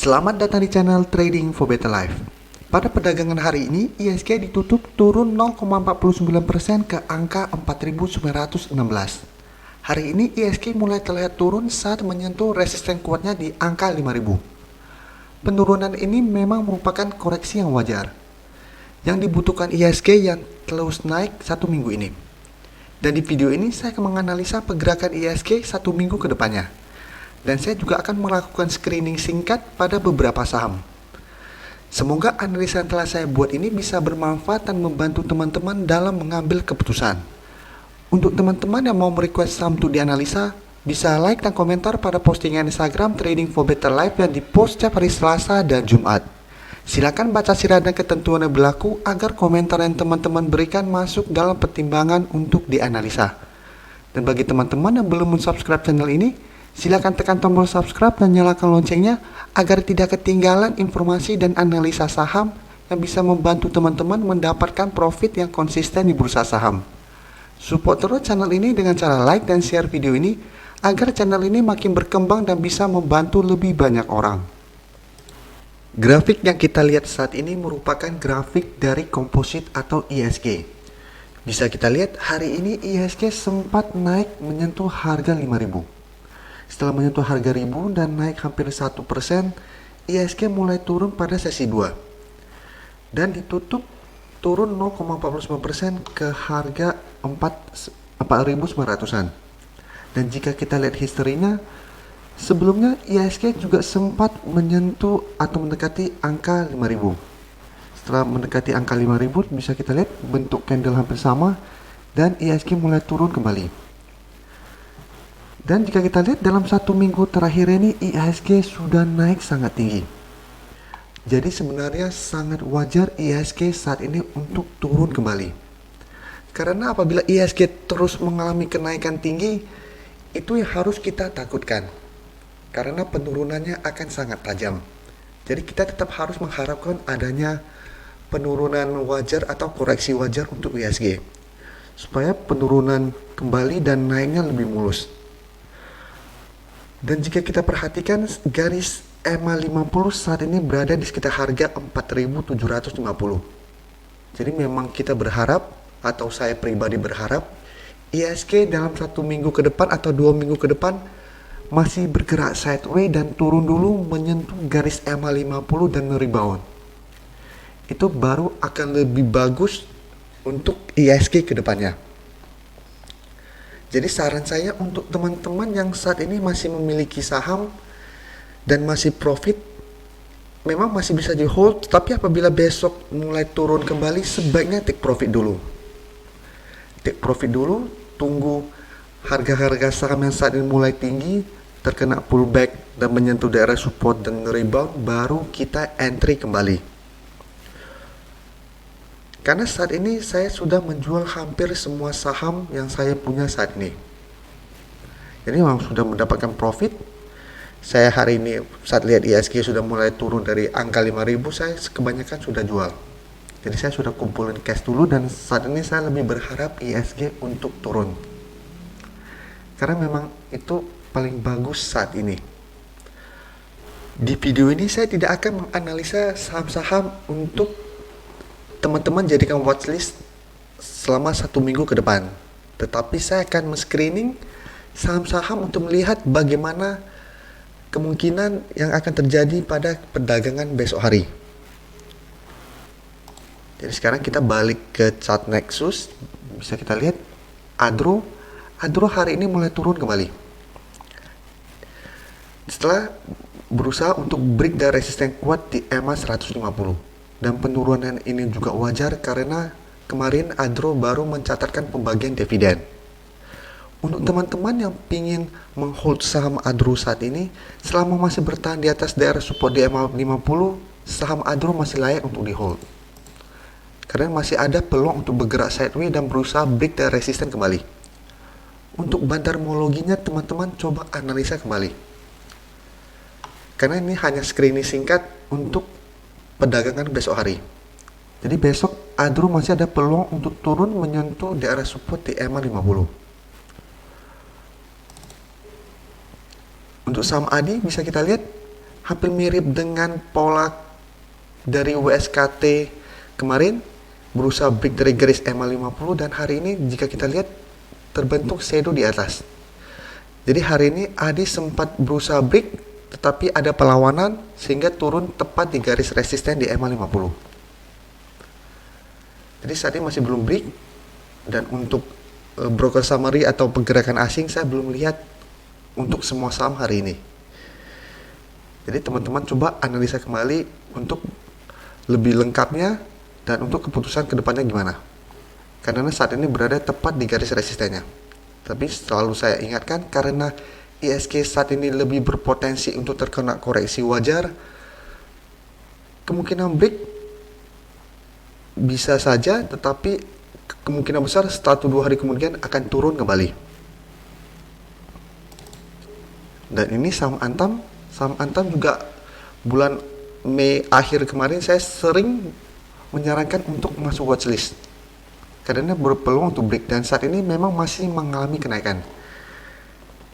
Selamat datang di channel Trading for Better Life. Pada perdagangan hari ini, IHSG ditutup turun 0,49% ke angka 4.916. Hari ini IHSG mulai terlihat turun saat menyentuh resisten kuatnya di angka 5.000. Penurunan ini memang merupakan koreksi yang wajar, yang dibutuhkan IHSG yang terus naik satu minggu ini. Dan di video ini saya akan menganalisa pergerakan IHSG satu minggu ke depannya. Dan saya juga akan melakukan screening singkat pada beberapa saham. Semoga analisa yang telah saya buat ini bisa bermanfaat dan membantu teman-teman dalam mengambil keputusan. Untuk teman-teman yang mau merequest saham untuk dianalisa, bisa like dan komentar pada postingan Instagram Trading for Better Life yang dipost setiap hari Selasa dan Jumat. Silakan baca syarat dan ketentuan yang berlaku agar komentar yang teman-teman berikan masuk dalam pertimbangan untuk dianalisa. Dan bagi teman-teman yang belum subscribe channel ini, silakan tekan tombol subscribe dan nyalakan loncengnya agar tidak ketinggalan informasi dan analisa saham yang bisa membantu teman-teman mendapatkan profit yang konsisten di bursa saham. Support terus channel ini dengan cara like dan share video ini agar channel ini makin berkembang dan bisa membantu lebih banyak orang. Grafik yang kita lihat saat ini merupakan grafik dari komposit atau IHSG. Bisa kita lihat hari ini IHSG sempat naik menyentuh harga 5.000. Setelah menyentuh harga 1.000 dan naik hampir 1%, IHSG mulai turun pada sesi 2 dan ditutup turun 0,49% ke harga 4.900-an. Dan jika kita lihat historinya, sebelumnya IHSG juga sempat menyentuh atau mendekati angka 5.000. Setelah mendekati angka 5.000, bisa kita lihat bentuk candle hampir sama dan IHSG mulai turun kembali. Dan jika kita lihat dalam satu minggu terakhir ini IHSG sudah naik sangat tinggi. Jadi sebenarnya sangat wajar IHSG saat ini untuk turun kembali. Karena apabila IHSG terus mengalami kenaikan tinggi, itu yang harus kita takutkan. Karena penurunannya akan sangat tajam. Jadi kita tetap harus mengharapkan adanya penurunan wajar atau koreksi wajar untuk IHSG. Supaya penurunan kembali dan naiknya lebih mulus. Dan jika kita perhatikan garis EMA 50 saat ini berada di sekitar harga 4.750. Jadi memang kita berharap, atau saya pribadi berharap, IHSG dalam satu minggu ke depan atau 2 minggu ke depan masih bergerak sideways dan turun dulu menyentuh garis EMA 50 dan rebound. Itu baru akan lebih bagus untuk IHSG ke depannya. Jadi saran saya untuk teman-teman yang saat ini masih memiliki saham dan masih profit, memang masih bisa di hold, tapi apabila besok mulai turun kembali, sebaiknya take profit dulu. Take profit dulu, tunggu harga-harga saham yang saat ini mulai tinggi, terkena pullback dan menyentuh daerah support dan rebound, baru kita entry kembali. Karena saat ini saya sudah menjual hampir semua saham yang saya punya saat ini. Jadi memang sudah mendapatkan profit. Saya hari ini saat lihat IHSG sudah mulai turun dari angka 5.000, saya kebanyakan sudah jual. Jadi saya sudah kumpulin cash dulu dan saat ini saya lebih berharap IHSG untuk turun. Karena memang itu paling bagus saat ini. Di video ini saya tidak akan menganalisa saham-saham untuk teman-teman jadikan watchlist selama satu minggu ke depan. Tetapi saya akan men-screening saham-saham untuk melihat bagaimana kemungkinan yang akan terjadi pada perdagangan besok hari. Jadi sekarang kita balik ke chart Nexus. Bisa kita lihat Adro hari ini mulai turun kembali. Setelah berusaha untuk break dari resisten kuat di EMA 150. Dan penurunan ini juga wajar karena kemarin Adro baru mencatatkan pembagian dividen. Untuk teman-teman yang ingin menghold saham Adro saat ini, selama masih bertahan di atas daerah support di EMA 50, saham Adro masih layak untuk di hold. Karena masih ada peluang untuk bergerak sideways dan berusaha break dari resisten kembali. Untuk bandarmologinya teman-teman coba analisa kembali. Karena ini hanya screening singkat untuk perdagangan besok hari. Jadi besok Adro masih ada peluang untuk turun menyentuh daerah support di EMA 50. Untuk saham ADI bisa kita lihat hampir mirip dengan pola dari WSKT kemarin, berusaha break dari garis EMA 50, dan hari ini jika kita lihat terbentuk shadow di atas. Jadi hari ini ADI sempat berusaha break, tetapi ada perlawanan sehingga turun tepat di garis resisten di EMA 50. Jadi saat ini masih belum break, dan untuk broker summary atau pergerakan asing saya belum lihat untuk semua saham hari ini. Jadi teman-teman coba analisa kembali untuk lebih lengkapnya dan untuk keputusan kedepannya gimana. Karena saat ini berada tepat di garis resistennya. Tapi selalu saya ingatkan, karena ISG saat ini lebih berpotensi untuk terkena koreksi wajar, kemungkinan break bisa saja, tetapi kemungkinan besar setelah 2 hari kemudian akan turun kembali. Dan ini saham Antam juga bulan Mei akhir kemarin saya sering menyarankan untuk masuk watchlist karena berpeluang untuk break, dan saat ini memang masih mengalami kenaikan.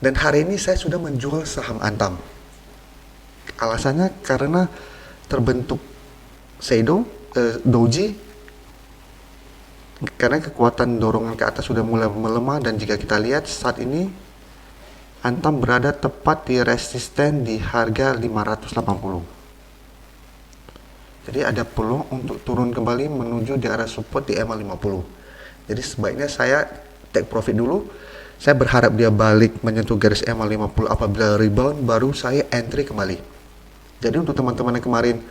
Dan hari ini saya sudah menjual saham Antam. Alasannya karena terbentuk shadow doji, karena kekuatan dorongan ke atas sudah mulai melemah, dan jika kita lihat saat ini Antam berada tepat di resisten di harga 580. Jadi ada peluang untuk turun kembali menuju di arah support di EMA 50. Jadi sebaiknya saya take profit dulu. Saya berharap dia balik menyentuh garis EMA 50, apabila rebound baru saya entry kembali. Jadi untuk teman-teman yang kemarin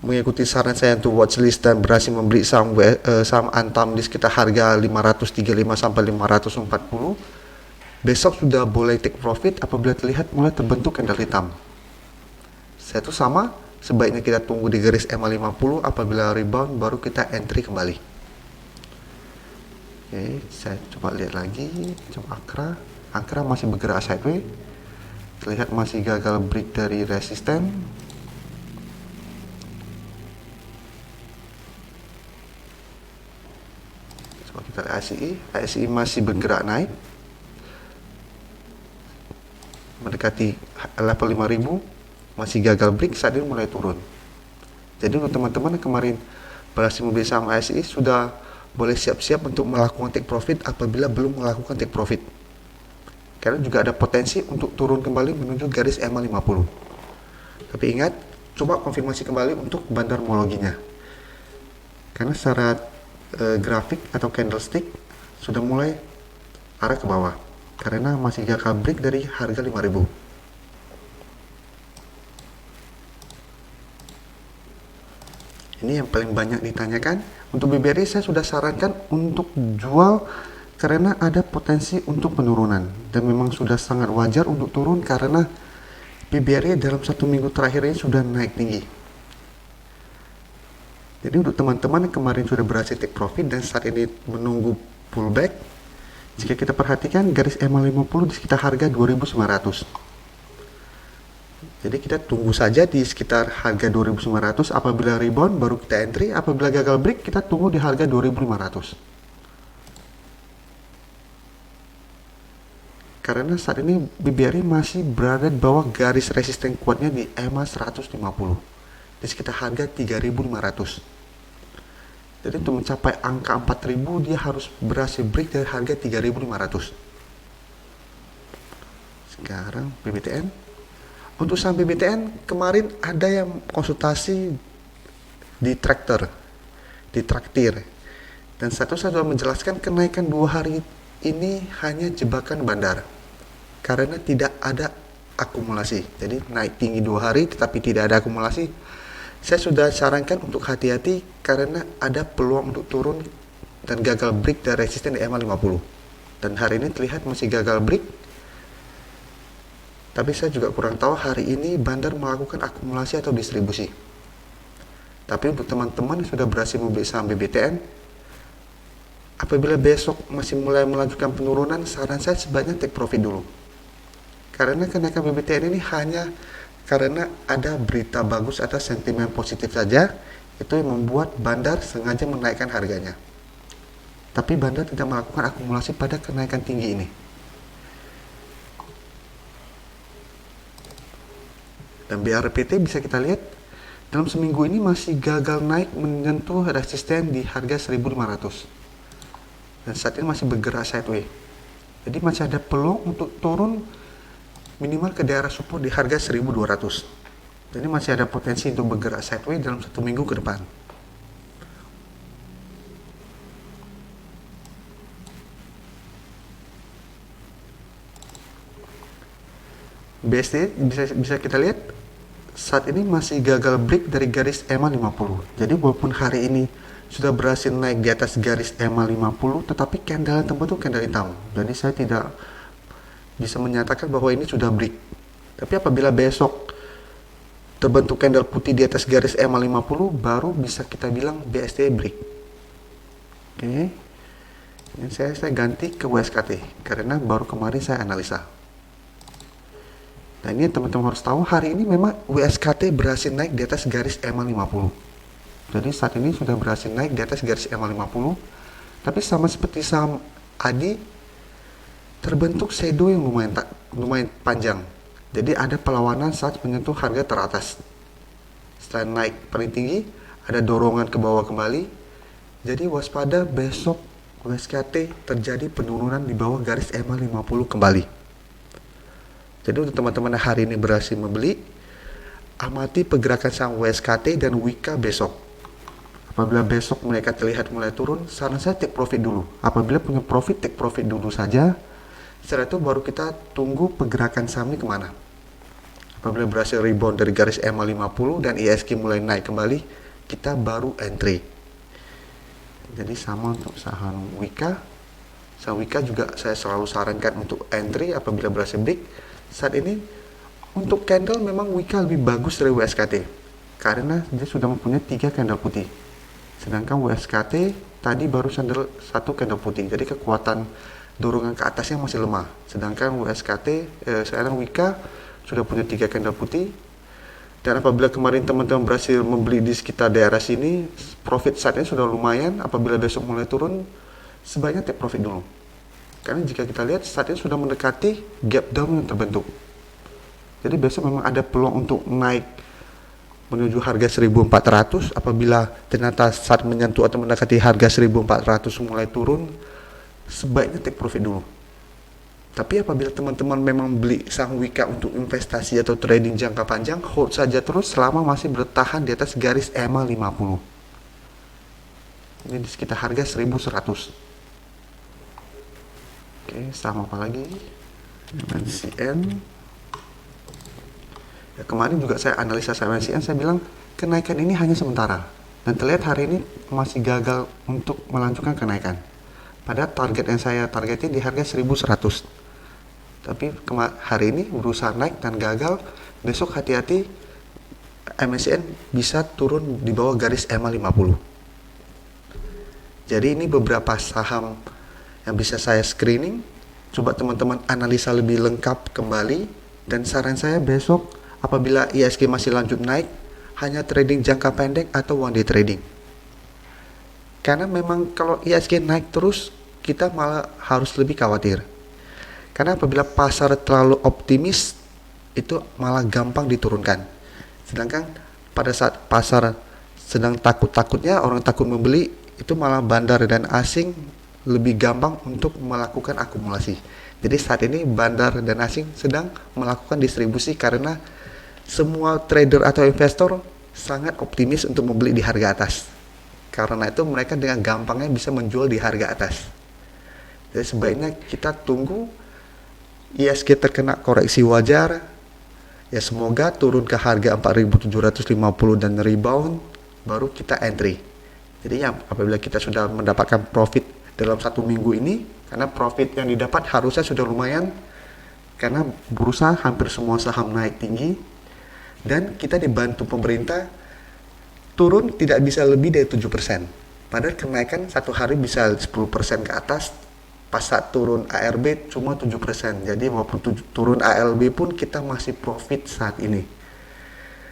mengikuti saran saya untuk watchlist dan berhasil membeli saham Antam di sekitar harga 535 sampai 540, besok sudah boleh take profit apabila terlihat mulai terbentuk candle hitam. Saya tuh sama, sebaiknya kita tunggu di garis EMA 50, apabila rebound baru kita entry kembali. Oke, saya coba lihat lagi, coba Akra masih bergerak sideways, terlihat masih gagal break dari resisten. Coba kita lihat ASI masih bergerak naik, mendekati level 5000, masih gagal break, saat ini mulai turun. Jadi untuk teman-teman yang kemarin berhasil membeli saham ASI sudah boleh siap-siap untuk melakukan take profit apabila belum melakukan take profit. Karena juga ada potensi untuk turun kembali menuju garis EMA 50. Tapi ingat, coba konfirmasi kembali untuk bandarmologinya. Karena secara grafik atau candlestick sudah mulai arah ke bawah, karena masih gagal break dari harga 5000. Ini yang paling banyak ditanyakan. Untuk BBRI saya sudah sarankan untuk jual karena ada potensi untuk penurunan, dan memang sudah sangat wajar untuk turun karena BBRI dalam 1 minggu terakhir ini sudah naik tinggi. Jadi untuk teman-teman yang kemarin sudah berhasil take profit dan saat ini menunggu pullback, jika kita perhatikan garis EMA 50 di sekitar harga 2900. Jadi kita tunggu saja di sekitar harga 2900, apabila rebound baru kita entry, apabila gagal break kita tunggu di harga 2500. Karena saat ini BBRI masih berada di bawah garis resisten kuatnya di EMA 150 di sekitar harga 3500. Jadi untuk mencapai angka 4000 dia harus berhasil break dari harga 3500. Sekarang BBTN. Untuk saham BBTN kemarin ada yang konsultasi di traktir, dan saya sudah menjelaskan kenaikan 2 hari ini hanya jebakan bandar karena tidak ada akumulasi. Jadi naik tinggi 2 hari tetapi tidak ada akumulasi. Saya sudah sarankan untuk hati-hati karena ada peluang untuk turun dan gagal break dari resisten di EMA 50. Dan hari ini terlihat masih gagal break. Tapi saya juga kurang tahu hari ini bandar melakukan akumulasi atau distribusi. Tapi untuk teman-teman yang sudah berhasil membeli saham BBTN, apabila besok masih mulai melanjutkan penurunan, saran saya sebaiknya take profit dulu. Karena kenaikan BBTN ini hanya karena ada berita bagus atau sentimen positif saja, itu yang membuat bandar sengaja menaikkan harganya. Tapi bandar tidak melakukan akumulasi pada kenaikan tinggi ini. Dan BRPT bisa kita lihat dalam seminggu ini masih gagal naik menyentuh resisten di harga 1500. Dan saat ini masih bergerak sideways. Jadi masih ada peluang untuk turun minimal ke daerah support di harga 1200. Jadi masih ada potensi untuk bergerak sideways dalam 1 minggu ke depan. BSD bisa kita lihat saat ini masih gagal break dari garis EMA 50. Jadi walaupun hari ini sudah berhasil naik di atas garis EMA 50, tetapi candle yang terbentuk candle hitam. Jadi saya tidak bisa menyatakan bahwa ini sudah break. Tapi apabila besok terbentuk candle putih di atas garis EMA 50, baru bisa kita bilang BSD break. Oke. Ini saya ganti ke WSKT karena baru kemarin saya analisa. Nah, ini teman-teman harus tahu, hari ini memang WSKT berhasil naik di atas garis EMA 50. Jadi saat ini sudah berhasil naik di atas garis EMA 50. Tapi sama seperti saham ADI, terbentuk shadow yang lumayan panjang. Jadi ada perlawanan saat menyentuh harga teratas. Setelah naik paling tinggi, ada dorongan ke bawah kembali. Jadi waspada besok WSKT terjadi penurunan di bawah garis EMA 50 kembali. Jadi untuk teman-teman yang hari ini berhasil membeli, amati pergerakan saham WSKT dan Wika besok. Apabila besok mereka terlihat mulai turun, saran saya take profit dulu. Apabila punya profit, take profit dulu saja. Setelah itu baru kita tunggu pergerakan saham ini kemana. Apabila berhasil rebound dari garis EMA 50 dan ISG mulai naik kembali, kita baru entry. Jadi sama untuk saham Wika. Saham Wika juga saya selalu sarankan untuk entry apabila berhasil break. Saat ini untuk candle memang Wika lebih bagus dari WSKT karena dia sudah mempunyai 3 candle putih, sedangkan WSKT tadi baru satu candle putih. Jadi kekuatan dorongan ke atasnya masih lemah, sedangkan sekarang Wika sudah punya 3 candle putih. Dan apabila kemarin teman-teman berhasil membeli di sekitar daerah sini, profit saat ini sudah lumayan. Apabila besok mulai turun, sebaiknya take profit dulu. Karena jika kita lihat saat ini sudah mendekati gap down yang terbentuk. Jadi besok memang ada peluang untuk naik menuju harga 1400. Apabila ternyata saat menyentuh atau mendekati harga 1400 mulai turun, sebaiknya take profit dulu. Tapi apabila teman-teman memang beli saham Wika untuk investasi atau trading jangka panjang, hold saja terus selama masih bertahan di atas garis EMA 50. Ini di sekitar harga 1100. Oke, sama apa lagi? MNCN. Ya, kemarin juga saya analisa MNCN, saya bilang kenaikan ini hanya sementara. Dan terlihat hari ini masih gagal untuk melanjutkan kenaikan. Padahal target yang saya targetin di harga 1100. Tapi hari ini berusaha naik dan gagal. Besok hati-hati, MNCN bisa turun di bawah garis EMA 50. Jadi ini beberapa saham yang bisa saya screening. Coba teman-teman analisa lebih lengkap kembali. Dan saran saya besok apabila ISG masih lanjut naik, hanya trading jangka pendek atau one day trading. Karena memang kalau ISG naik terus, kita malah harus lebih khawatir. Karena apabila pasar terlalu optimis, itu malah gampang diturunkan. Sedangkan pada saat pasar sedang takut-takutnya, orang takut membeli, itu malah bandar dan asing lebih gampang untuk melakukan akumulasi. Jadi saat ini bandar dan asing sedang melakukan distribusi karena semua trader atau investor sangat optimis untuk membeli di harga atas. Karena itu mereka dengan gampangnya bisa menjual di harga atas. Jadi sebaiknya kita tunggu ISG terkena koreksi wajar. Ya semoga turun ke harga 4.750 dan rebound, baru kita entry. Jadi ya apabila kita sudah mendapatkan profit dalam 1 minggu ini, karena profit yang didapat harusnya sudah lumayan karena bursa hampir semua saham naik tinggi dan kita dibantu pemerintah turun tidak bisa lebih dari 7%. Padahal kenaikan satu hari bisa 10% ke atas, pas saat turun ARB cuma 7%. Jadi walaupun turun ALB pun kita masih profit saat ini.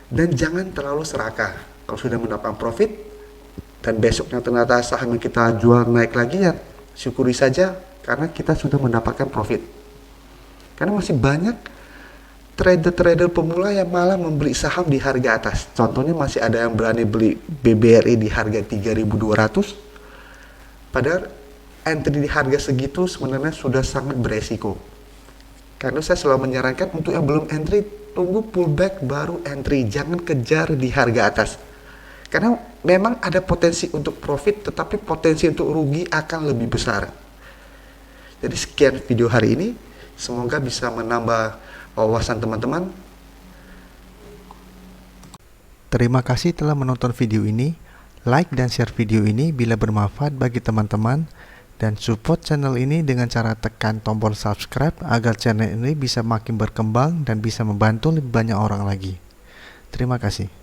Dan jangan terlalu serakah. Kalau sudah mendapat profit dan besoknya ternyata saham yang kita jual naik lagi, ya syukuri saja karena kita sudah mendapatkan profit. Karena masih banyak trader-trader pemula yang malah membeli saham di harga atas. Contohnya masih ada yang berani beli BBRI di harga 3.200, padahal entry di harga segitu sebenarnya sudah sangat beresiko. Karena saya selalu menyarankan untuk yang belum entry, tunggu pullback baru entry, jangan kejar di harga atas. Karena memang ada potensi untuk profit, tetapi potensi untuk rugi akan lebih besar. Jadi sekian video hari ini, semoga bisa menambah wawasan teman-teman. Terima kasih telah menonton video ini. Like dan share video ini bila bermanfaat bagi teman-teman, dan support channel ini dengan cara tekan tombol subscribe agar channel ini bisa makin berkembang dan bisa membantu lebih banyak orang lagi. Terima kasih.